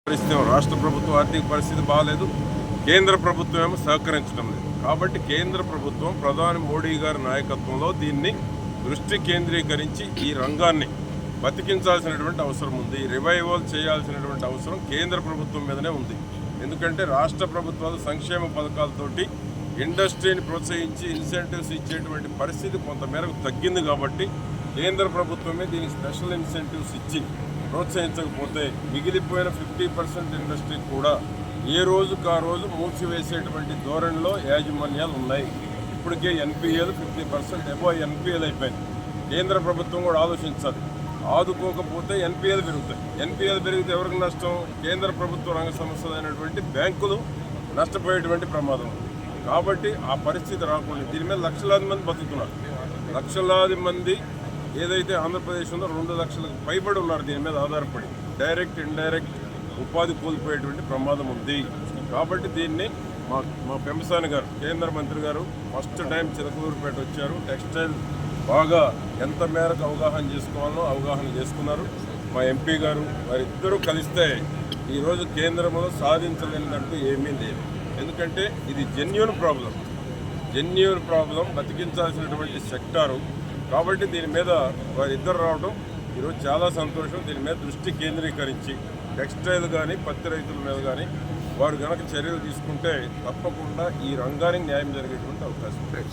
రాష్ట్ర ప్రభుత్వం ఆర్థిక పరిస్థితి బాగాలేదు, కేంద్ర ప్రభుత్వం ఏమో సహకరించడం లేదు. కాబట్టి కేంద్ర ప్రభుత్వం ప్రధాని మోడీ గారి నాయకత్వంలో దీన్ని దృష్టి కేంద్రీకరించి ఈ రంగాన్ని బతికించాల్సినటువంటి అవసరం ఉంది. రివైవల్ చేయాల్సినటువంటి అవసరం కేంద్ర ప్రభుత్వం మీదనే ఉంది. ఎందుకంటే రాష్ట్ర ప్రభుత్వాలు సంక్షేమ పథకాలతోటి ఇండస్ట్రీని ప్రోత్సహించి ఇన్సెంటివ్స్ ఇచ్చేటువంటి పరిస్థితి కొంతమేరకు తగ్గింది. కాబట్టి కేంద్ర ప్రభుత్వమే దీనికి స్పెషల్ ఇన్సెంటివ్స్ ఇచ్చి ప్రోత్సహించకపోతే మిగిలిపోయిన 50% ఇండస్ట్రీ కూడా ఏ రోజుకు ఆ రోజు మూసివేసేటువంటి ధోరణిలో యాజమాన్యాలు ఉన్నాయి. ఇప్పటికే ఎన్పిఏలు 50% అబోవ్ ఎన్పిఏలు అయిపోయింది. కేంద్ర ప్రభుత్వం కూడా ఆలోచించాలి. ఆదుకోకపోతే ఎన్పిఏలు పెరుగుతాయి. ఎన్పిఏలు పెరిగితే ఎవరికి నష్టం? కేంద్ర ప్రభుత్వ రంగ సంస్థలు అయినటువంటి బ్యాంకులు నష్టపోయేటువంటి ప్రమాదం ఉంది. కాబట్టి ఆ పరిస్థితి రాకుండా దీని మీద లక్షలాది మంది బతుకుతున్నారు. లక్షలాది మంది ఏదైతే ఆంధ్రప్రదేశ్ ఉందో 2 లక్షలకు పైబడి ఉన్నారు. దీని మీద ఆధారపడి డైరెక్ట్ ఇండైరెక్ట్ ఉపాధి కోల్పోయేటువంటి ప్రమాదం ఉంది. కాబట్టి దీన్ని మా పెంపసాని గారు, కేంద్ర మంత్రి గారు ఫస్ట్ టైం చిలకలూరుపేట వచ్చారు. టెక్స్టైల్ బాగా ఎంత మేరకు అవగాహన చేసుకోవాలో అవగాహన చేసుకున్నారు. మా ఎంపీ గారు వారిద్దరూ కలిస్తే ఈరోజు కేంద్రంలో సాధించలేనిదంటూ ఏమీ లేదు. ఎందుకంటే ఇది జెన్యూన్ ప్రాబ్లం బతికించాల్సినటువంటి సెక్టారు. కాబట్టి దీని మీద వారిద్దరు రావడం ఈరోజు చాలా సంతోషం. దీని మీద దృష్టి కేంద్రీకరించి టెక్స్టైల్ కానీ పత్తి రైతుల మీద కానీ వారు కనుక చర్యలు తీసుకుంటే తప్పకుండా ఈ రంగానికి న్యాయం జరిగేటువంటి అవకాశం ఉంది.